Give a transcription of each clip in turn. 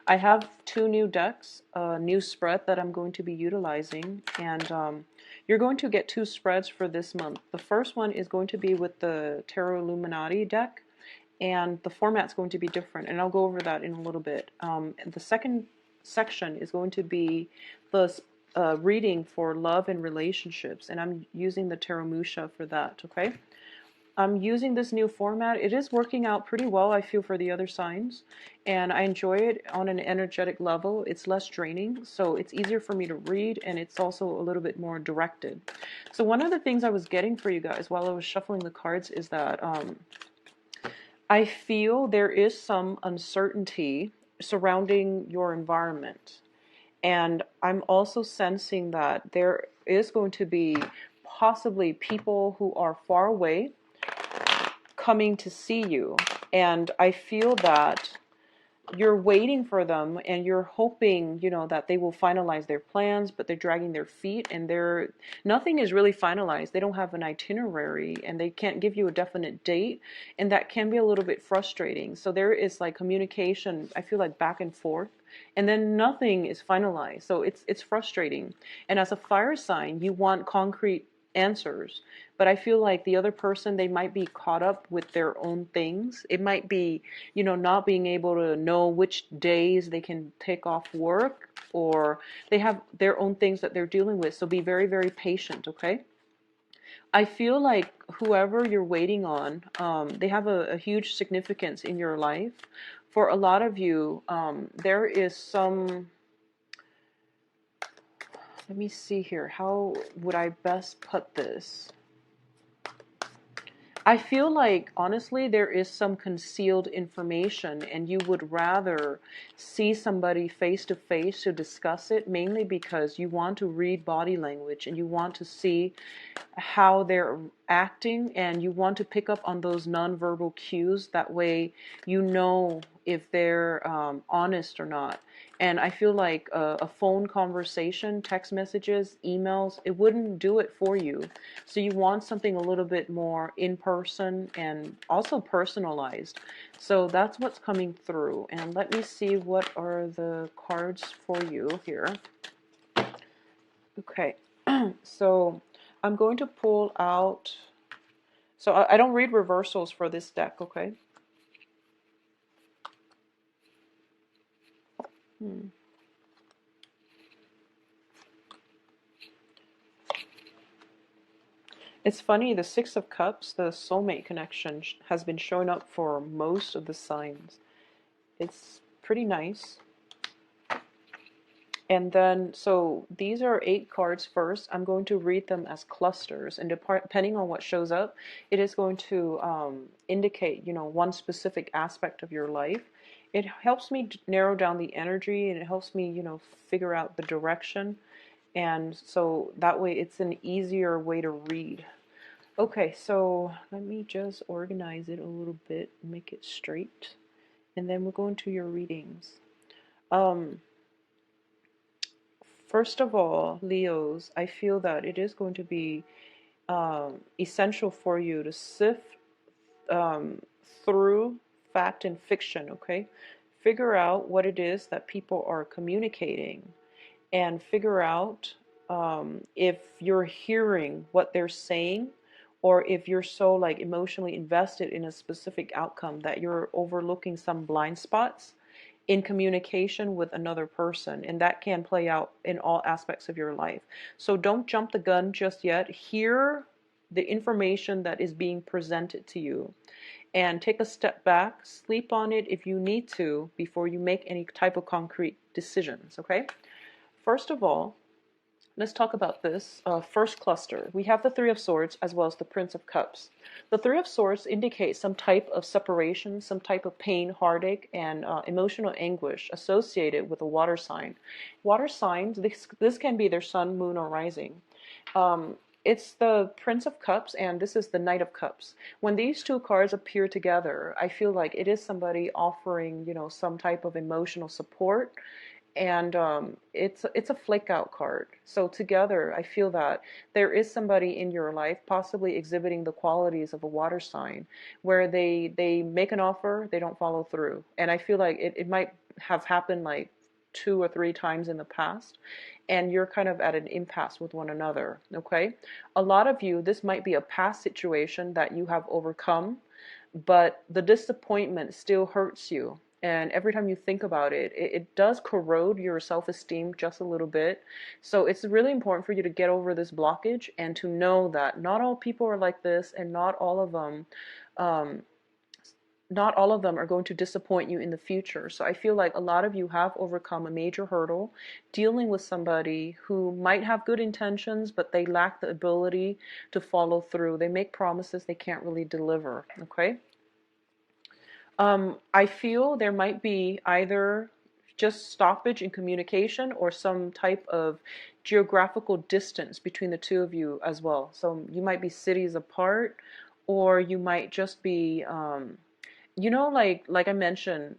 I have two new decks, a new spread that I'm going to be utilizing, and you're going to get two spreads for this month. The first one is going to be with the Tarot Illuminati deck, and the format's going to be different, and I'll go over that in a little bit. And the second section is going to be the reading for love and relationships, and I'm using the Tarot Musha for that, okay? I'm using this new format. It is working out pretty well, I feel, for the other signs, and I enjoy it on an energetic level. It's less draining, so it's easier for me to read, and it's also a little bit more directed. So one of the things I was getting for you guys while I was shuffling the cards is that I feel there is some uncertainty surrounding your environment. And I'm also sensing that there is going to be possibly people who are far away coming to see you. And I feel that you're waiting for them and you're hoping, that they will finalize their plans, but they're dragging their feet and nothing is really finalized. They don't have an itinerary and they can't give you a definite date, and that can be a little bit frustrating. So there is like communication, I feel like back and forth, and then nothing is finalized. So it's frustrating. And as a fire sign, you want concrete answers, but I feel like the other person, they might be caught up with their own things. It might be, not being able to know which days they can take off work, or they have their own things that they're dealing with. So be very, very patient, okay? I feel like whoever you're waiting on, they have a huge significance in your life. For a lot of you, there is some, let me see here. How would I best put this? I feel like, honestly, there is some concealed information, and you would rather see somebody face to face to discuss it, mainly because you want to read body language and you want to see how they're acting, and you want to pick up on those nonverbal cues. That way, if they're honest or not. And I feel like a phone conversation, text messages, emails, it wouldn't do it for you. So you want something a little bit more in person and also personalized. So that's what's coming through. And let me see, what are the cards for you here. Okay, so I'm going to pull out. So I don't read reversals for this deck, okay? It's funny, the Six of Cups, the soulmate connection, has been showing up for most of the signs. It's pretty nice. And then, so these are 8 cards first. I'm going to read them as clusters, and depending on what shows up, it is going to indicate, one specific aspect of your life. It helps me narrow down the energy, and it helps me, figure out the direction. And so that way it's an easier way to read. Okay, so let me just organize it a little bit, make it straight, and then we'll go into your readings. First of all, Leos, I feel that it is going to be essential for you to sift through fact and fiction, okay? Figure out what it is that people are communicating, and figure out if you're hearing what they're saying, or if you're so like emotionally invested in a specific outcome that you're overlooking some blind spots in communication with another person, and that can play out in all aspects of your life. So don't jump the gun just yet. Hear the information that is being presented to you, and take a step back, sleep on it if you need to before you make any type of concrete decisions, okay? First of all, let's talk about this first cluster. We have the Three of Swords as well as the Prince of Cups. The Three of Swords indicates some type of separation, some type of pain, heartache, and emotional anguish associated with a water sign. Water signs, this can be their sun, moon, or rising. It's the Prince of Cups, and this is the Knight of Cups. When these two cards appear together, I feel like it is somebody offering, some type of emotional support, and it's a flake out card. So together, I feel that there is somebody in your life possibly exhibiting the qualities of a water sign, where they make an offer, they don't follow through, and I feel like it might have happened like 2 or 3 times in the past, and you're kind of at an impasse with one another. Okay, a lot of you, this might be a past situation that you have overcome, but the disappointment still hurts you. And every time you think about it, it does corrode your self-esteem just a little bit. So it's really important for you to get over this blockage and to know that not all people are like this, and um, not all of them are going to disappoint you in the future. So I feel like a lot of you have overcome a major hurdle dealing with somebody who might have good intentions, but they lack the ability to follow through. They make promises they can't really deliver. Okay. I feel there might be either just stoppage in communication or some type of geographical distance between the two of you as well. So you might be cities apart, or you might just be, like I mentioned,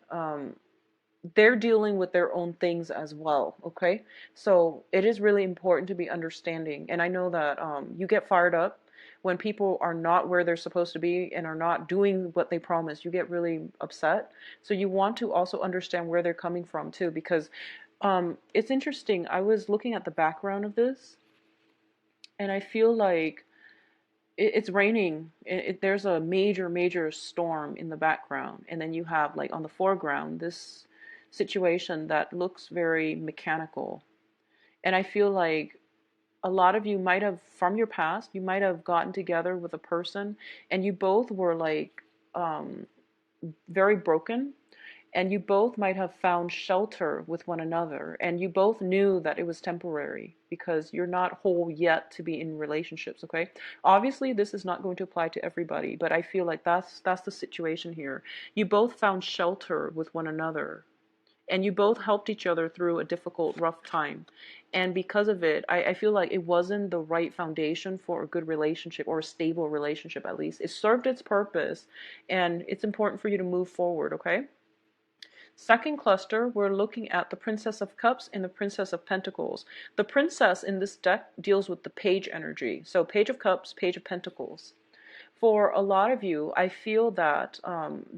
they're dealing with their own things as well. Okay, so it is really important to be understanding. And I know that you get fired up when people are not where they're supposed to be and are not doing what they promise. You get really upset. So you want to also understand where they're coming from too, because it's interesting. I was looking at the background of this, and I feel like it's raining. There's a major storm in the background, and then you have like on the foreground this situation that looks very mechanical. And I feel like a lot of you might have, from your past, you might have gotten together with a person, and you both were like very broken, and you both might have found shelter with one another, and you both knew that it was temporary because you're not whole yet to be in relationships. Okay, obviously this is not going to apply to everybody, but I feel like that's the situation here. You both found shelter with one another, and you both helped each other through a difficult, rough time. And because of it, I feel like it wasn't the right foundation for a good relationship, or a stable relationship at least. It served its purpose, and it's important for you to move forward. Okay. Second cluster, we're looking at the Princess of Cups and the Princess of Pentacles. The Princess in this deck deals with the Page energy. So Page of Cups, Page of Pentacles. For a lot of you, I feel that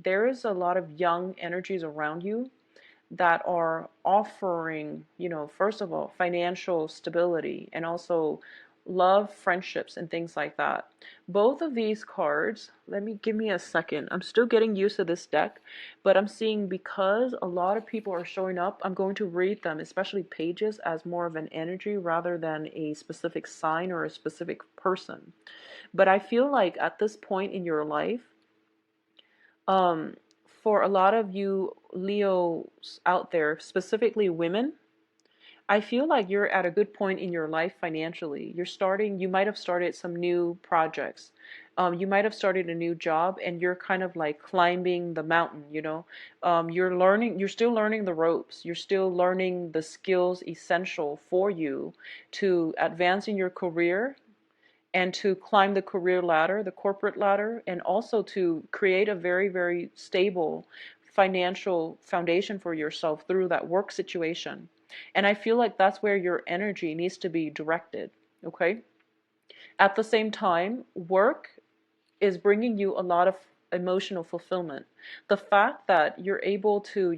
there is a lot of young energies around you that are offering, first of all, financial stability, and also love, friendships, and things like that. Both of these cards, give me a second. I'm still getting used to this deck, but I'm seeing, because a lot of people are showing up, I'm going to read them, especially pages, as more of an energy rather than a specific sign or a specific person. But I feel like at this point in your life, for a lot of you Leos out there, specifically women, I feel like you're at a good point in your life financially. You might have started some new projects. You might have started a new job, and you're kind of like climbing the mountain. You're still learning the ropes. You're still learning the skills essential for you to advance in your career, and to climb the career ladder, the corporate ladder, and also to create a very, very stable financial foundation for yourself through that work situation. And I feel like that's where your energy needs to be directed, okay? At the same time, work is bringing you a lot of emotional fulfillment. The fact that you're able to,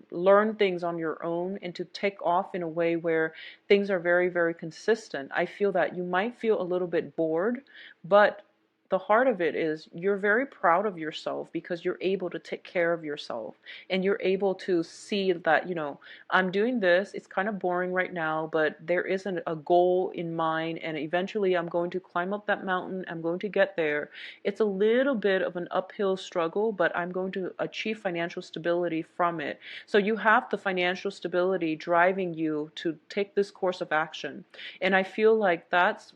learn things on your own and to take off in a way where things are very, very consistent. I feel that you might feel a little bit bored, but the heart of it is you're very proud of yourself because you're able to take care of yourself, and you're able to see that, I'm doing this, it's kind of boring right now, but there isn't a goal in mind, and eventually I'm going to climb up that mountain, I'm going to get there. It's a little bit of an uphill struggle, but I'm going to achieve financial stability from it. So you have the financial stability driving you to take this course of action. And I feel like that's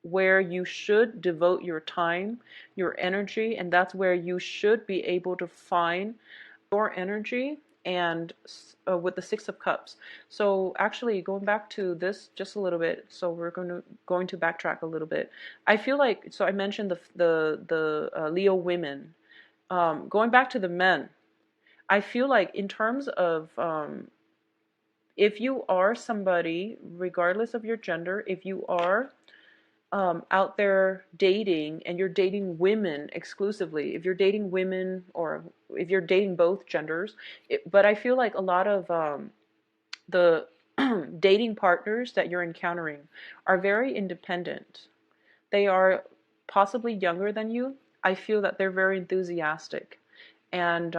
where you should devote your time, your energy, and that's where you should be able to find your energy. And with the Six of Cups. So actually, going back to this just a little bit, so we're going to backtrack a little bit. I feel like, so I mentioned the Leo women. Going back to the men, I feel like in terms of if you are somebody, regardless of your gender, if you are out there dating and you're dating women exclusively, if you're dating women or if you're dating both genders, but I feel like a lot of the dating partners that you're encountering are very independent. They are possibly younger than you. I feel that they're very enthusiastic, and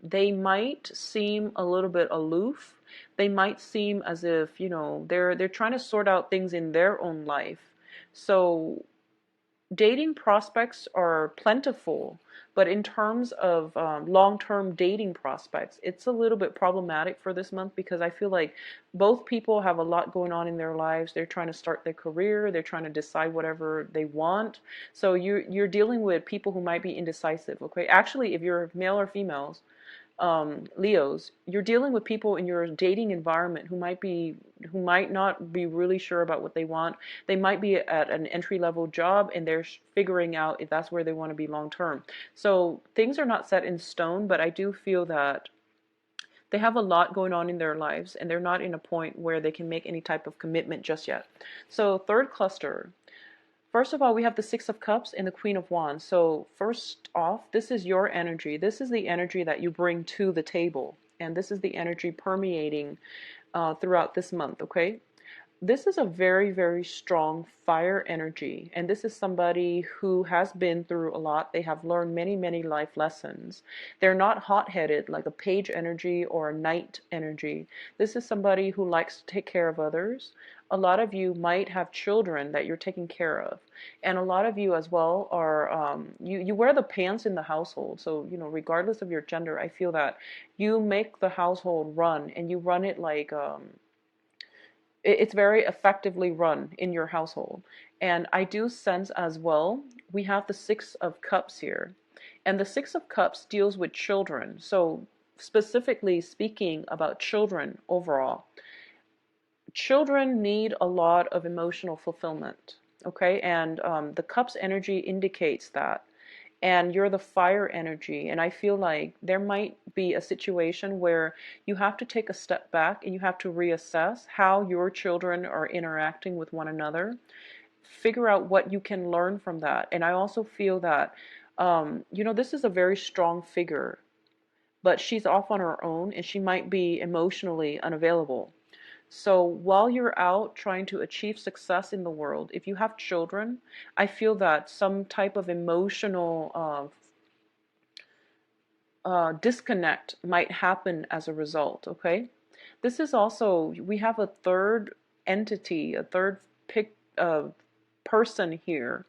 they might seem a little bit aloof. They might seem as if, they're trying to sort out things in their own life. So dating prospects are plentiful, but in terms of long-term dating prospects, it's a little bit problematic for this month because I feel like both people have a lot going on in their lives. They're trying to start their career, they're trying to decide whatever they want. So you're dealing with people who might be indecisive, okay? Actually, if you're male or females, Leos, you're dealing with people in your dating environment who might not be really sure about what they want. They might be at an entry level job and they're figuring out if that's where they want to be long term. So things are not set in stone, but I do feel that they have a lot going on in their lives and they're not in a point where they can make any type of commitment just yet. So third cluster. First of all, we have the Six of Cups and the Queen of Wands. So first off, this is your energy. This is the energy that you bring to the table. And this is the energy permeating throughout this month, okay? This is a very, very strong fire energy. And this is somebody who has been through a lot. They have learned many, many life lessons. They're not hot-headed like a page energy or a knight energy. This is somebody who likes to take care of others. A lot of you might have children that you're taking care of. And a lot of you as well are, you wear the pants in the household. So, regardless of your gender, I feel that you make the household run and you run it like, it's very effectively run in your household. And I do sense as well, we have the Six of Cups here. And the Six of Cups deals with children. So specifically speaking about children overall, children need a lot of emotional fulfillment. Okay, and the Cups energy indicates that. And you're the fire energy, and I feel like there might be a situation where you have to take a step back and you have to reassess how your children are interacting with one another, figure out what you can learn from that. And I also feel that this is a very strong figure, but she's off on her own and she might be emotionally unavailable. So while you're out trying to achieve success in the world, if you have children, I feel that some type of emotional disconnect might happen as a result, okay? This is also, we have a third entity, a third person here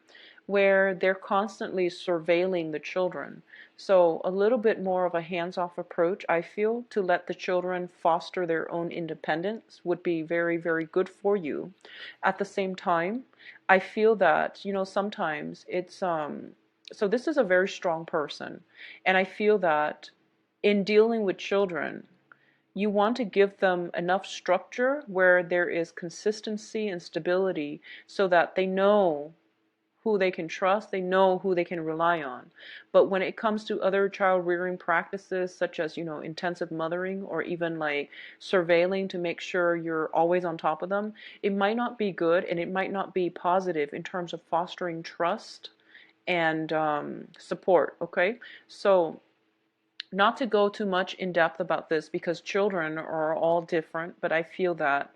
where they're constantly surveilling the children. So a little bit more of a hands-off approach, I feel, to let the children foster their own independence would be very, very good for you. At the same time, I feel that, sometimes it's, so this is a very strong person. And I feel that in dealing with children, you want to give them enough structure where there is consistency and stability so that they know who they can trust, they know who they can rely on. But when it comes to other child rearing practices, such as, intensive mothering or even like surveilling to make sure you're always on top of them, it might not be good and it might not be positive in terms of fostering trust and support, okay? So not to go too much in depth about this because children are all different, but I feel that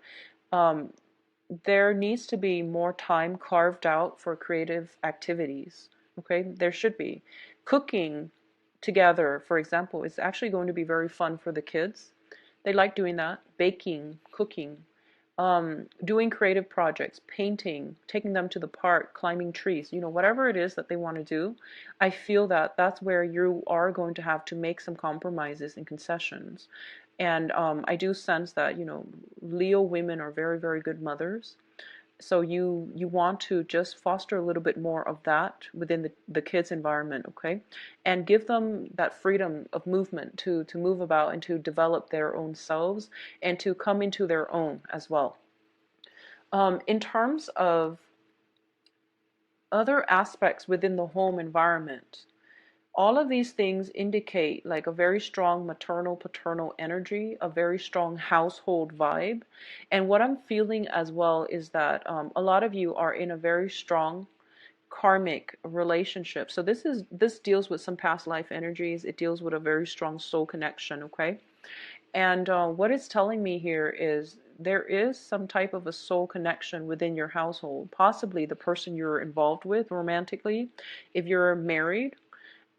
there needs to be more time carved out for creative activities. Okay, there should be. Cooking together, for example, is actually going to be very fun for the kids. They like doing that. Baking, cooking, doing creative projects, painting, taking them to the park, climbing trees, whatever it is that they want to do. I feel that that's where you are going to have to make some compromises and concessions. And I do sense that, Leo women are very, very good mothers. So you want to just foster a little bit more of that within the kids' environment, okay? And give them that freedom of movement to move about and to develop their own selves and to come into their own as well. In terms of other aspects within the home environment, All of these things indicate like a very strong maternal paternal energy, a very strong household vibe. And what I'm feeling as well is that a lot of you are in a very strong karmic relationship. So this deals with some past life energies. It deals with a very strong soul connection. Okay. And what it's telling me here is there is some type of a soul connection within your household, possibly the person you're involved with romantically. If you're married,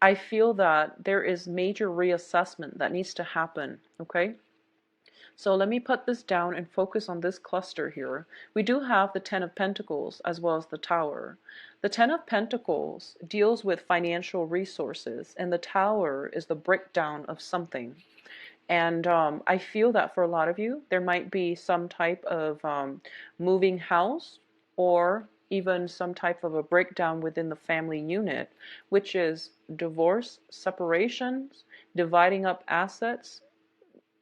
I feel that there is major reassessment that needs to happen. Okay. So let me put this down and focus on this cluster here. We do have the Ten of Pentacles as well as the Tower. The Ten of Pentacles deals with financial resources, and the Tower is the breakdown of something. And I feel that for a lot of you, there might be some type of moving house, or even some type of a breakdown within the family unit, which is divorce, separations, dividing up assets,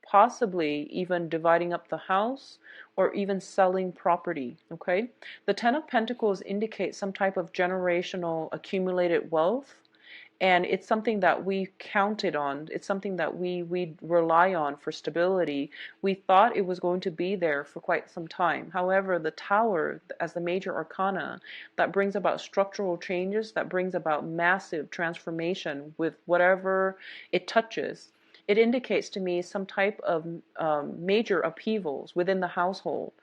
possibly even dividing up the house, or even selling property. Okay, the Ten of Pentacles indicates some type of generational accumulated wealth, and it's something that we counted on. It's something that we rely on for stability. We thought it was going to be there for quite some time. However, the Tower, as the major arcana, that brings about structural changes, that brings about massive transformation with whatever it touches. It indicates to me some type of major upheavals within the household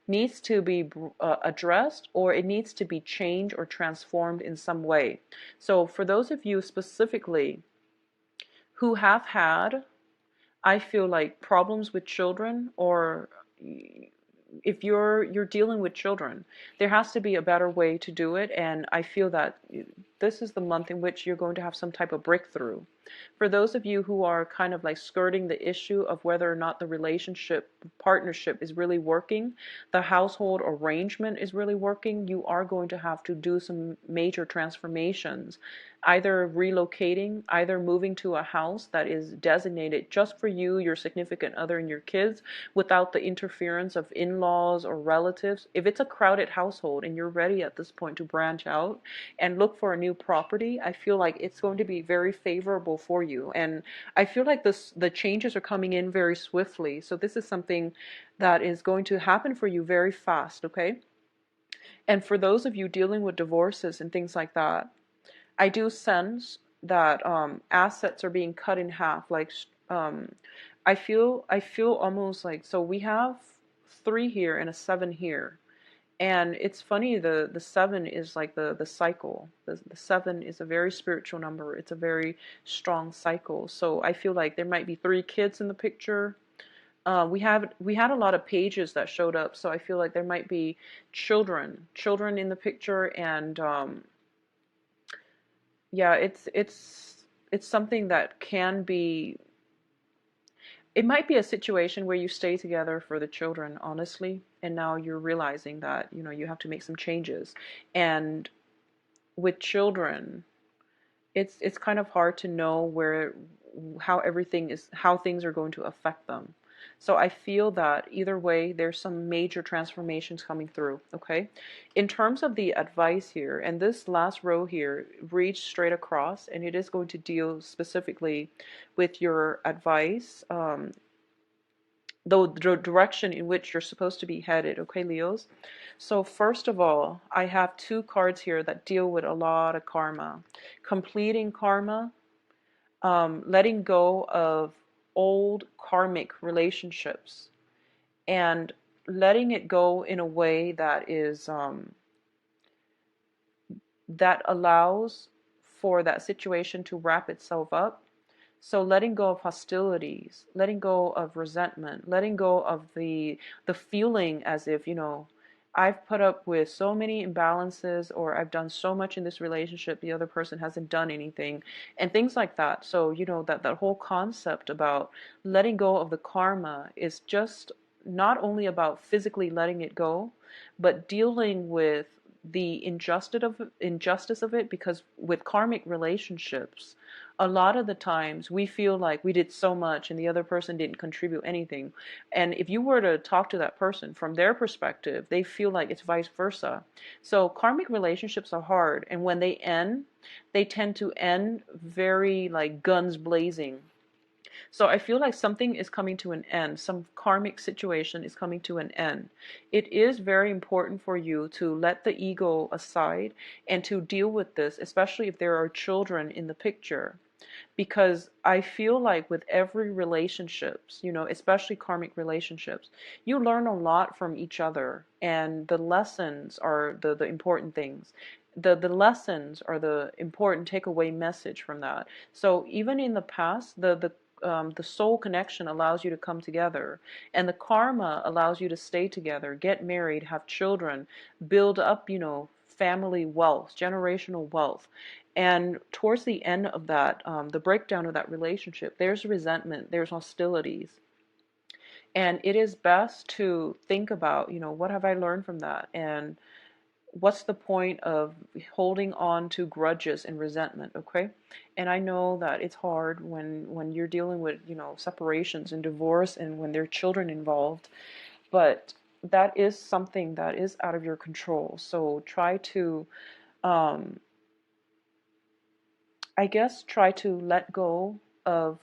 needs to be addressed, or it needs to be changed or transformed in some way. So for those of you specifically who have had, I feel like, problems with children, or if you're dealing with children, there has to be a better way to do it. And I feel that this is the month in which you're going to have some type of breakthrough. For those of you who are kind of like skirting the issue of whether or not the relationship partnership is really working, the household arrangement is really working, you are going to have to do some major transformations, either relocating, either moving to a house that is designated just for you, your significant other, and your kids, without the interference of in-laws or relatives. If it's a crowded household and you're ready at this point to branch out and look for a new property, I feel like it's going to be very favorable for you. And I feel like the changes are coming in very swiftly. So this is something that is going to happen for you very fast. Okay. And for those of you dealing with divorces and things like that, I do sense that assets are being cut in half. Like I feel almost like, so we have 3 here and a 7 here. And it's funny, the 7 is like the cycle. The 7 is a very spiritual number. It's a very strong cycle. So I feel like there might be 3 kids in the picture. We had a lot of pages that showed up, so I feel like there might be children in the picture. And yeah, it's something that can be. It might be a situation where you stay together for the children, honestly, and now you're realizing that, you have to make some changes. And with children, it's kind of hard to know how things are going to affect them. So I feel that either way, there's some major transformations coming through. Okay, in terms of the advice here, and this last row here reads straight across, and it is going to deal specifically with your advice, the direction in which you're supposed to be headed. Okay, Leos. So first of all, I have 2 cards here that deal with a lot of karma. Completing karma, letting go of old karmic relationships, and letting it go in a way that is that allows for that situation to wrap itself up. So letting go of hostilities, letting go of resentment, letting go of the feeling as if, I've put up with so many imbalances, or I've done so much in this relationship, the other person hasn't done anything, and things like that. So, that whole concept about letting go of the karma is just not only about physically letting it go, but dealing with the injustice of it, because with karmic relationships, a lot of the times we feel like we did so much and the other person didn't contribute anything. And if you were to talk to that person from their perspective, they feel like it's vice versa. So karmic relationships are hard, and when they end, they tend to end very like guns blazing. So I feel like something is coming to an end. Some karmic situation is coming to an end. It is very important for you to let the ego aside and to deal with this, especially if there are children in the picture. Because I feel like with every relationships, especially karmic relationships, you learn a lot from each other, and the lessons are the important things. The lessons are the important takeaway message from that. So even in the past, the soul connection allows you to come together, and the karma allows you to stay together, get married, have children, build up, family wealth, generational wealth. And towards the end of that, the breakdown of that relationship, there's resentment, there's hostilities. And it is best to think about, what have I learned from that? And what's the point of holding on to grudges and resentment, okay? And I know that it's hard when you're dealing with, separations and divorce and when there are children involved, but that is something that is out of your control. So try to, I guess, try to let go of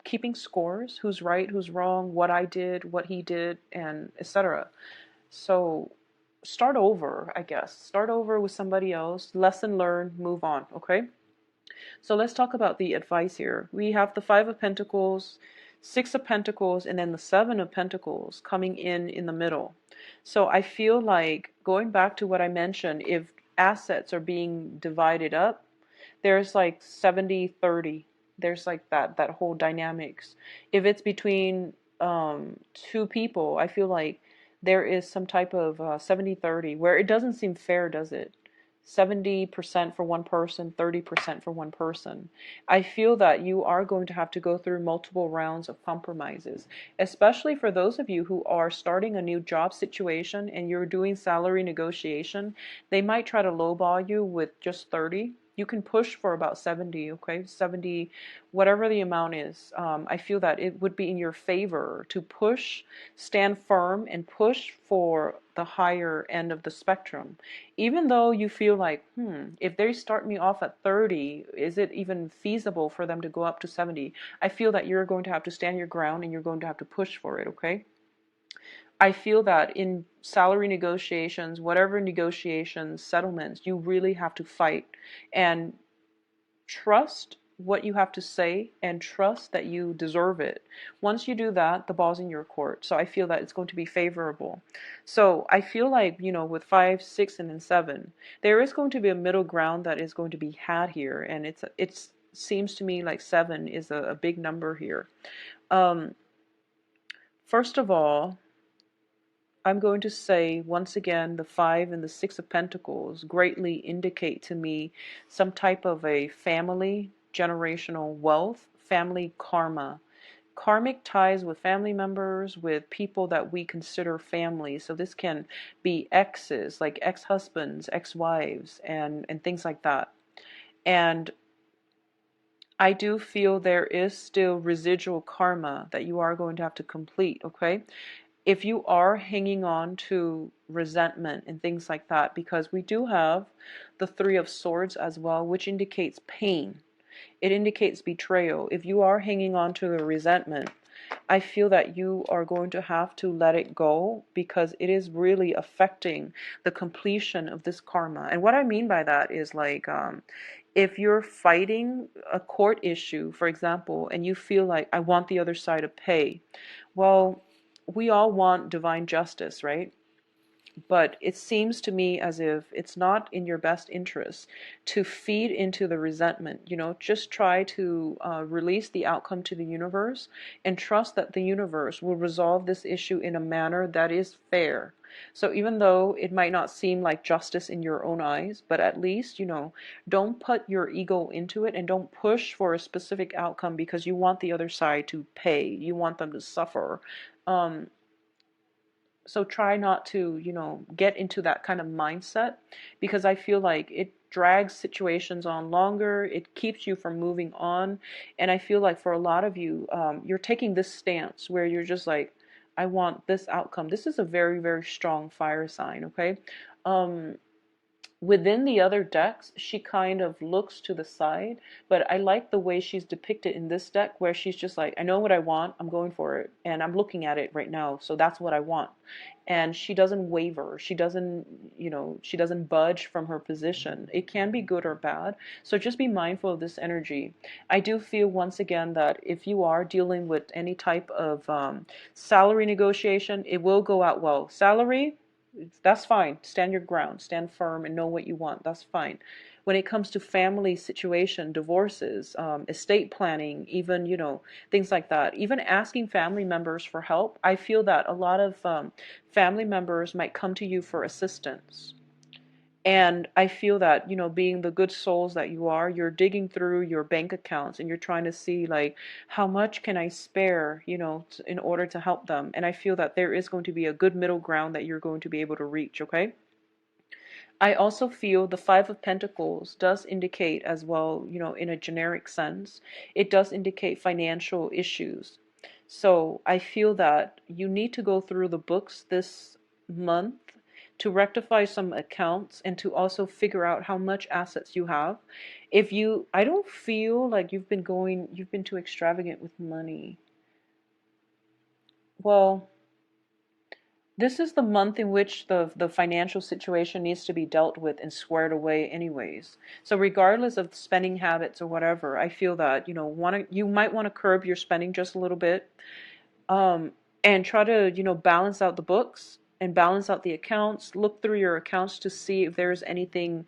keeping scores, who's right, who's wrong, what I did, what he did, and etc. So start over, I guess. Start over with somebody else. Lesson learned, move on, okay? So let's talk about the advice here. We have the Five of Pentacles, Six of Pentacles, and then the Seven of Pentacles coming in the middle. So I feel like, going back to what I mentioned, if assets are being divided up, there's like 70-30. There's like that whole dynamics. If it's between two people, I feel like there is some type of 70-30 where it doesn't seem fair, does it? 70% for one person, 30% for one person. I feel that you are going to have to go through multiple rounds of compromises, especially for those of you who are starting a new job situation and you're doing salary negotiation. They might try to lowball you with just 30. You can push for about 70, okay? 70, whatever the amount is. I feel that it would be in your favor to push, stand firm, and push for the higher end of the spectrum. Even though you feel like, if they start me off at 30, is it even feasible for them to go up to 70? I feel that you're going to have to stand your ground and you're going to have to push for it, okay? I feel that in salary negotiations, whatever negotiations, settlements, you really have to fight and trust what you have to say and trust that you deserve it. Once you do that, the ball's in your court. So I feel that it's going to be favorable. So I feel like, with 5, 6, and then 7, there is going to be a middle ground that is going to be had here. And it seems to me like 7 is a big number here. First of all, I'm going to say once again, the 5 and the 6 of Pentacles greatly indicate to me some type of a family, generational wealth, family karma. Karmic ties with family members, with people that we consider family. So this can be exes, like ex-husbands, ex-wives, and things like that. And I do feel there is still residual karma that you are going to have to complete, okay? If you are hanging on to resentment and things like that, because we do have the Three of Swords as well, which indicates pain. It indicates betrayal. If you are hanging on to the resentment, I feel that you are going to have to let it go because it is really affecting the completion of this karma. And what I mean by that is like, if you're fighting a court issue, for example, and you feel like, I want the other side to pay, well, we all want divine justice, right? But it seems to me as if it's not in your best interest to feed into the resentment. Just try to release the outcome to the universe and trust that the universe will resolve this issue in a manner that is fair. So even though it might not seem like justice in your own eyes, but at least, don't put your ego into it and don't push for a specific outcome because you want the other side to pay. You want them to suffer. So try not to, get into that kind of mindset, because I feel like drags situations on longer. It keeps you from moving on. And I feel like for a lot of you, you're taking this stance where you're just like, I want this outcome. This is a very, very strong fire sign, okay? Um, Within the other decks, she kind of looks to the side, but I like the way she's depicted in this deck where she's just like, I know what I want, I'm going for it, and I'm looking at it right now, so that's what I want. And she doesn't waver. She doesn't, she doesn't budge from her position. It can be good or bad, so just be mindful of this energy. I do feel once again that if you are dealing with any type of salary negotiation, it will go out well. Salary, that's fine. Stand your ground, stand firm, and know what you want. That's fine. When it comes to family situation, divorces, estate planning, even, things like that, even asking family members for help, I feel that a lot of family members might come to you for assistance. And I feel that, being the good souls that you are, you're digging through your bank accounts and you're trying to see, like, how much can I spare, in order to help them. And I feel that there is going to be a good middle ground that you're going to be able to reach, okay? I also feel the Five of Pentacles does indicate as well, in a generic sense, it does indicate financial issues. So I feel that you need to go through the books this month to rectify some accounts and to also figure out how much assets you have. I don't feel like you've been too extravagant with money. Well, this is the month in which the financial situation needs to be dealt with and squared away anyways. So regardless of spending habits or whatever, I feel that, you might want to curb your spending just a little bit, and try to, balance out the books and balance out the accounts. Look through your accounts to see if there's anything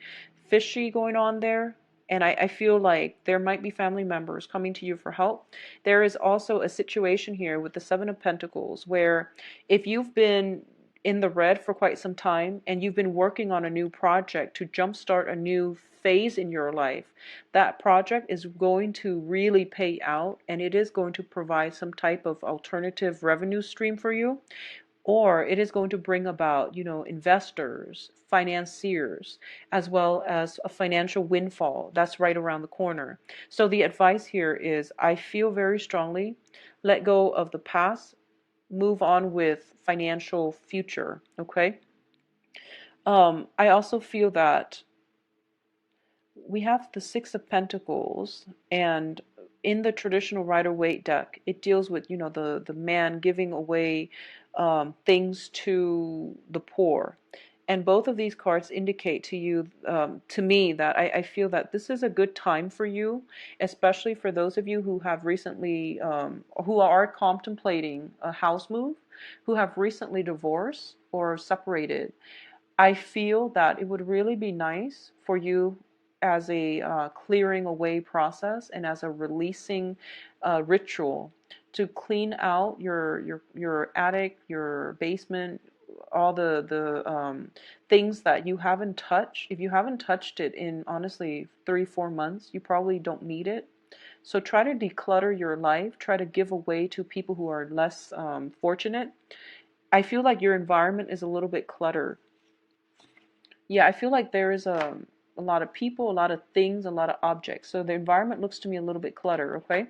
fishy going on there. And I feel like there might be family members coming to you for help. There is also a situation here with the Seven of Pentacles where if you've been in the red for quite some time and you've been working on a new project to jumpstart a new phase in your life, that project is going to really pay out and it is going to provide some type of alternative revenue stream for you, or it is going to bring about, investors, financiers, as well as a financial windfall that's right around the corner. So the advice here is, I feel very strongly, let go of the past, move on with financial future, okay? I also feel that we have the Six of Pentacles, and in the traditional Rider-Waite deck, it deals with, the man giving away things to the poor. And both of these cards indicate to you, to me, that I feel that this is a good time for you, especially for those of you who have recently, who are contemplating a house move, who have recently divorced or separated. I feel that it would really be nice for you as a clearing away process and as a releasing ritual to clean out your attic, your basement, all the things that you haven't touched. If you haven't touched it in honestly 3-4 months, you probably don't need it. So try to declutter your life. Try to give away to people who are less fortunate. I feel like your environment is a little bit cluttered. Yeah, I feel like there is a lot of people, a lot of things, a lot of objects. So the environment looks to me a little bit cluttered, okay?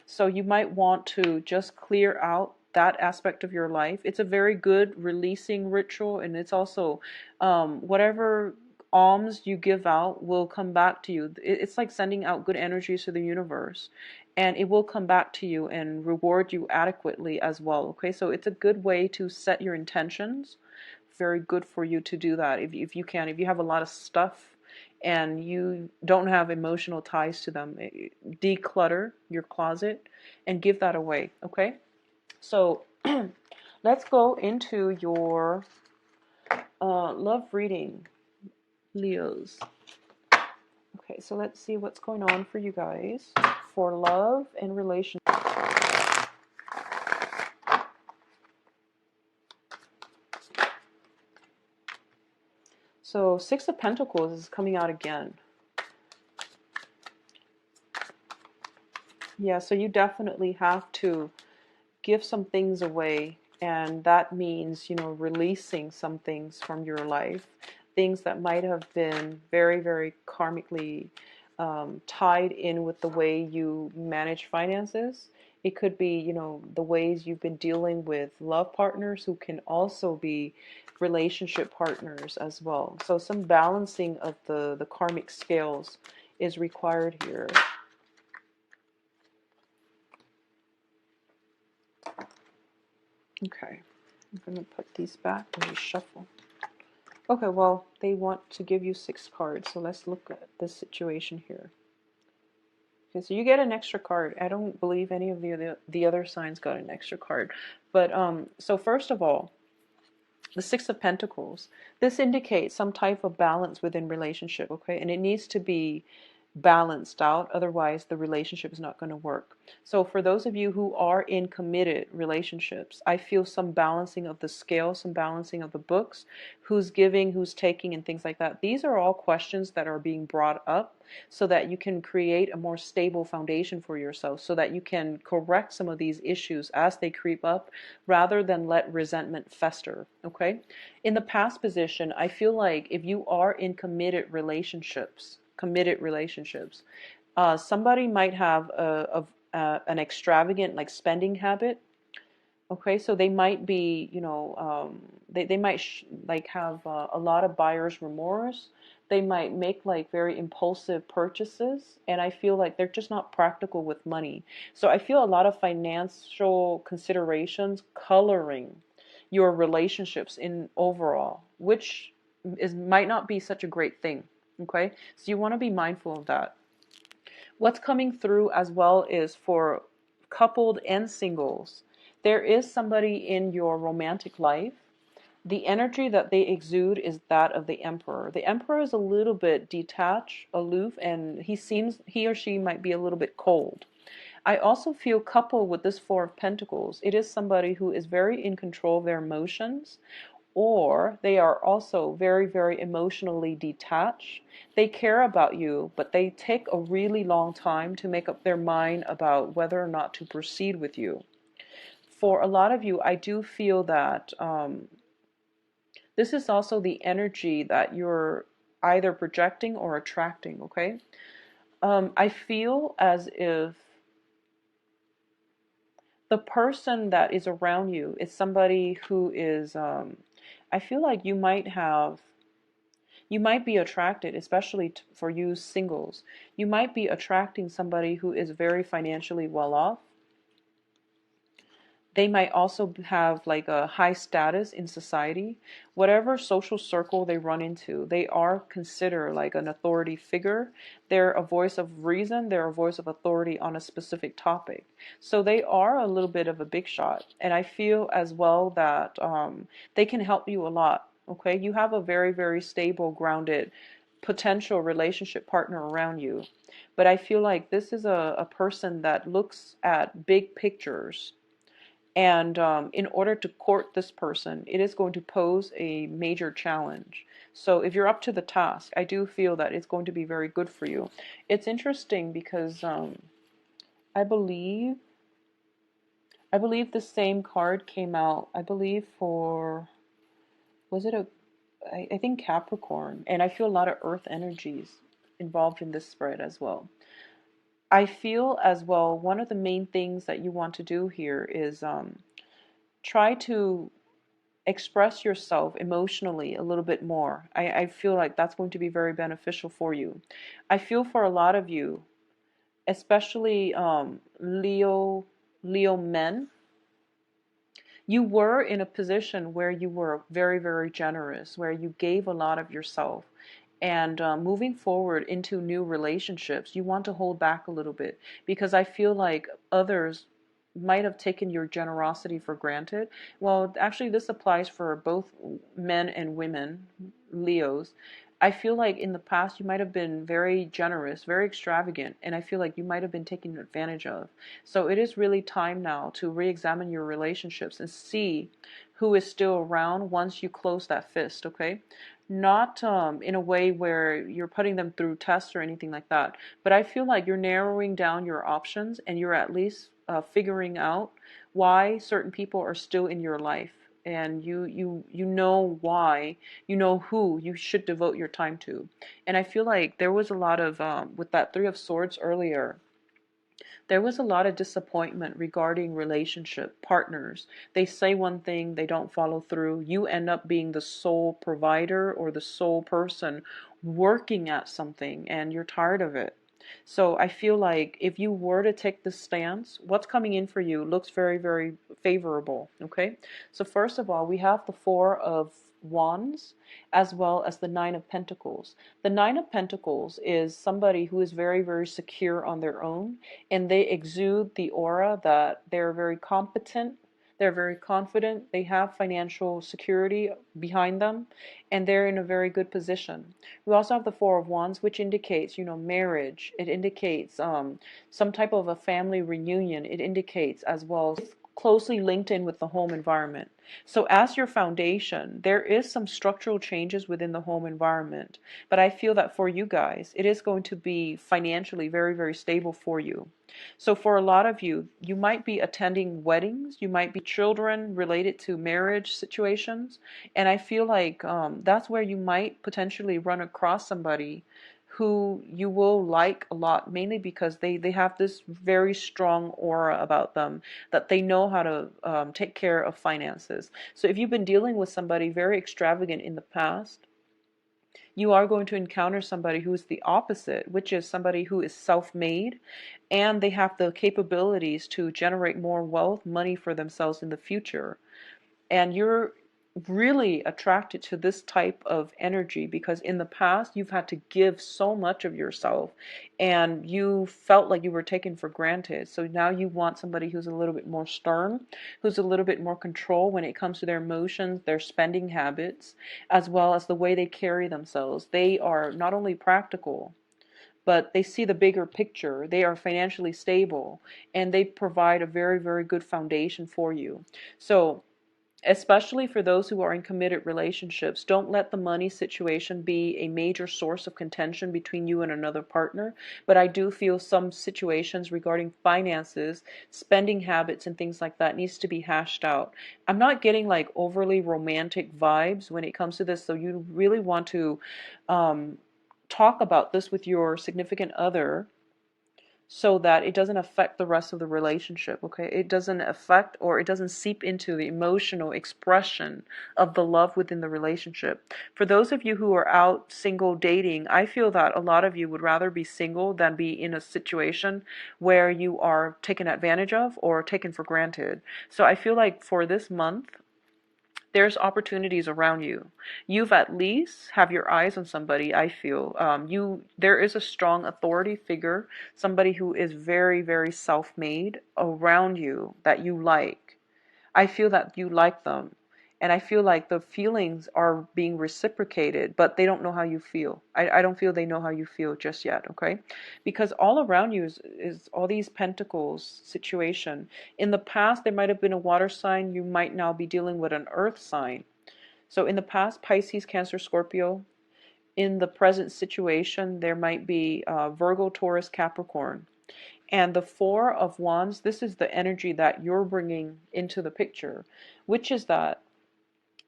So you might want to just clear out that aspect of your life. It's a very good releasing ritual, and it's also whatever alms you give out will come back to you. It's like sending out good energies to the universe, and it will come back to you and reward you adequately as well, okay? So it's a good way to set your intentions. Very good for you to do that if you can. If you have a lot of stuff and you don't have emotional ties to them, declutter your closet and give that away, okay? So let's go into your love reading, Leos. Okay, so let's see what's going on for you guys for love and relationships. So Six of Pentacles is coming out again. Yeah, so you definitely have to give some things away, and that means, releasing some things from your life. things that might have been very, very karmically tied in with the way you manage finances. It could be, the ways you've been dealing with love partners who can also be relationship partners as well. So some balancing of the karmic scales is required here. Okay, I'm going to put these back and reshuffle. Okay, well, they want to give you 6 cards, so let's look at this situation here. Okay, so you get an extra card. I don't believe any of the other signs got an extra card. But so first of all, the 6 of Pentacles. This indicates some type of balance within relationship, okay? And it needs to be balanced out, otherwise the relationship is not going to work. So for those of you who are in committed relationships, I feel some balancing of the scale, some balancing of the books, who's giving, who's taking, and things like that. These are all questions that are being brought up so that you can create a more stable foundation for yourself, so that you can correct some of these issues as they creep up rather than let resentment fester, okay? In the past position, I feel like if you are in committed relationships, somebody might have an extravagant like spending habit. Okay, so they might be, they might like have a lot of buyer's remorse. They might make like very impulsive purchases, and I feel like they're just not practical with money. So I feel a lot of financial considerations coloring your relationships in overall, which might not be such a great thing. Okay, so you want to be mindful of that. What's coming through as well is for coupled and singles, there is somebody in your romantic life. The energy that they exude is that of the Emperor. The Emperor is a little bit detached, aloof, and he or she might be a little bit cold. I also feel coupled with this 4 of Pentacles, it is somebody who is very in control of their emotions, or they are also very, very emotionally detached. They care about you, but they take a really long time to make up their mind about whether or not to proceed with you. For a lot of you, I do feel that this is also the energy that you're either projecting or attracting, okay? I feel as if the person that is around you is somebody who is, I feel like you might be attracted, especially for you singles, you might be attracting somebody who is very financially well off. They might also have like a high status in society. Whatever social circle they run into, they are considered like an authority figure. They're a voice of reason. They're a voice of authority on a specific topic. So they are a little bit of a big shot. And I feel as well that they can help you a lot. Okay, you have a very, very stable, grounded potential relationship partner around you. But I feel like this is a person that looks at big pictures, and in order to court this person, it is going to pose a major challenge. So if you're up to the task, I do feel that it's going to be very good for you. It's interesting because I believe the same card came out, I believe for, was it I think Capricorn. And I feel a lot of earth energies involved in this spread as well. I feel as well, one of the main things that you want to do here is try to express yourself emotionally a little bit more. I feel like that's going to be very beneficial for you. I feel for a lot of you, especially Leo men, you were in a position where you were very, very generous, where you gave a lot of yourself. And moving forward into new relationships, you want to hold back a little bit, because I feel like others might have taken your generosity for granted. Well, actually, this applies for both men and women, Leos. I feel like in the past you might have been very generous, very extravagant, and I feel like you might have been taken advantage of. So it is really time now to re-examine your relationships and see who is still around once you close that fist, okay? Not in a way where you're putting them through tests or anything like that, but I feel like you're narrowing down your options, and you're at least figuring out why certain people are still in your life. and you know why, you know who you should devote your time to. And I feel like there was a lot of with that Three of Swords earlier, there was a lot of disappointment regarding relationship partners. They say one thing, they don't follow through. You end up being the sole provider or the sole person working at something, and you're tired of it. So I feel like if you were to take this stance, what's coming in for you looks very, very favorable. Okay. So first of all, we have the Four of Wands as well as the Nine of Pentacles. The Nine of Pentacles is somebody who is very, very secure on their own, and they exude the aura that they're very competent, they're very confident, they have financial security behind them, and they're in a very good position. We also have the Four of Wands, which indicates, marriage. It indicates some type of a family reunion. It indicates as well closely linked in with the home environment. So as your foundation, there is some structural changes within the home environment, but I feel that for you guys, it is going to be financially very, very stable for you. So for a lot of you, you might be attending weddings, you might be children related to marriage situations, and I feel like that's where you might potentially run across somebody who you will like a lot, mainly because they have this very strong aura about them, that they know how to take care of finances. So if you've been dealing with somebody very extravagant in the past, you are going to encounter somebody who is the opposite, which is somebody who is self-made, and they have the capabilities to generate more wealth, money for themselves in the future. And you're really attracted to this type of energy because in the past you've had to give so much of yourself and you felt like you were taken for granted. So now you want somebody who's a little bit more stern, who's a little bit more control when it comes to their emotions, their spending habits, as well as the way they carry themselves. They are not only practical, but they see the bigger picture. They are financially stable, and they provide a very, very good foundation for you. So especially for those who are in committed relationships, don't let the money situation be a major source of contention between you and another partner. But I do feel some situations regarding finances, spending habits, and things like that needs to be hashed out. I'm not getting like overly romantic vibes when it comes to this, so you really want to talk about this with your significant other so that it doesn't affect the rest of the relationship, okay? It doesn't affect or it doesn't seep into the emotional expression of the love within the relationship. For those of you who are out single dating, I feel that a lot of you would rather be single than be in a situation where you are taken advantage of or taken for granted. So I feel like for this month, there's opportunities around you. You've at least have your eyes on somebody. I feel there is a strong authority figure, somebody who is very, very self-made around you that you like. I feel that you like them. And I feel like the feelings are being reciprocated, but they don't know how you feel. I don't feel they know how you feel just yet, okay? Because all around you is all these pentacles situation. In the past, there might have been a water sign. You might now be dealing with an earth sign. So in the past, Pisces, Cancer, Scorpio. In the present situation, there might be Virgo, Taurus, Capricorn. And the Four of Wands, this is the energy that you're bringing into the picture, which is that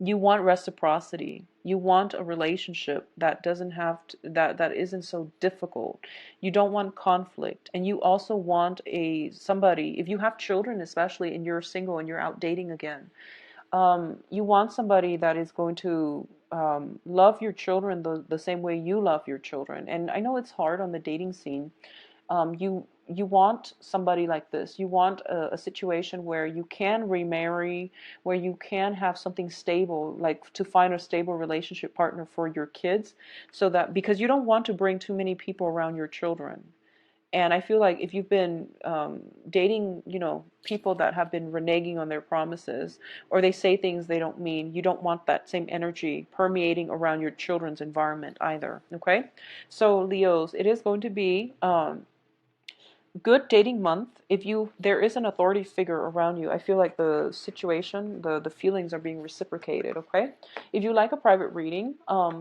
you want reciprocity. You want a relationship that doesn't have to, that isn't so difficult. You don't want conflict, and you also want somebody. If you have children, especially, and you're single and you're out dating again, you want somebody that is going to love your children the same way you love your children. And I know it's hard on the dating scene. You want somebody like this. You want a situation where you can remarry, where you can have something stable, like to find a stable relationship partner for your kids, so that because you don't want to bring too many people around your children. And I feel like if you've been dating, people that have been reneging on their promises, or they say things they don't mean, you don't want that same energy permeating around your children's environment either. Okay, so Leos, it is going to be good dating month. If there is an authority figure around you, I feel like the situation, the feelings are being reciprocated. Okay, if you like a private reading,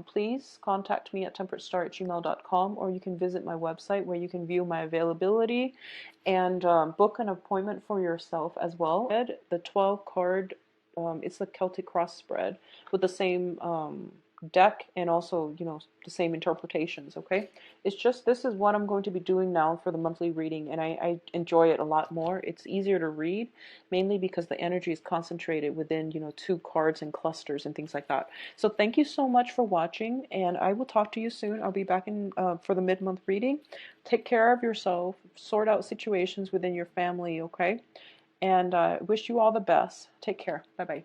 please contact me at temperatestar@gmail.com, or you can visit my website where you can view my availability and book an appointment for yourself as well. The 12 card it's the Celtic cross spread with the same deck and also, you know, the same interpretations, okay? It's just this is what I'm going to be doing now for the monthly reading, and I enjoy it a lot more. It's easier to read, mainly because the energy is concentrated within, you know, two cards and clusters and things like that. So thank you so much for watching, and I will talk to you soon. I'll be back in for the mid-month reading. Take care of yourself, sort out situations within your family, okay? And wish you all the best. Take care. Bye-bye.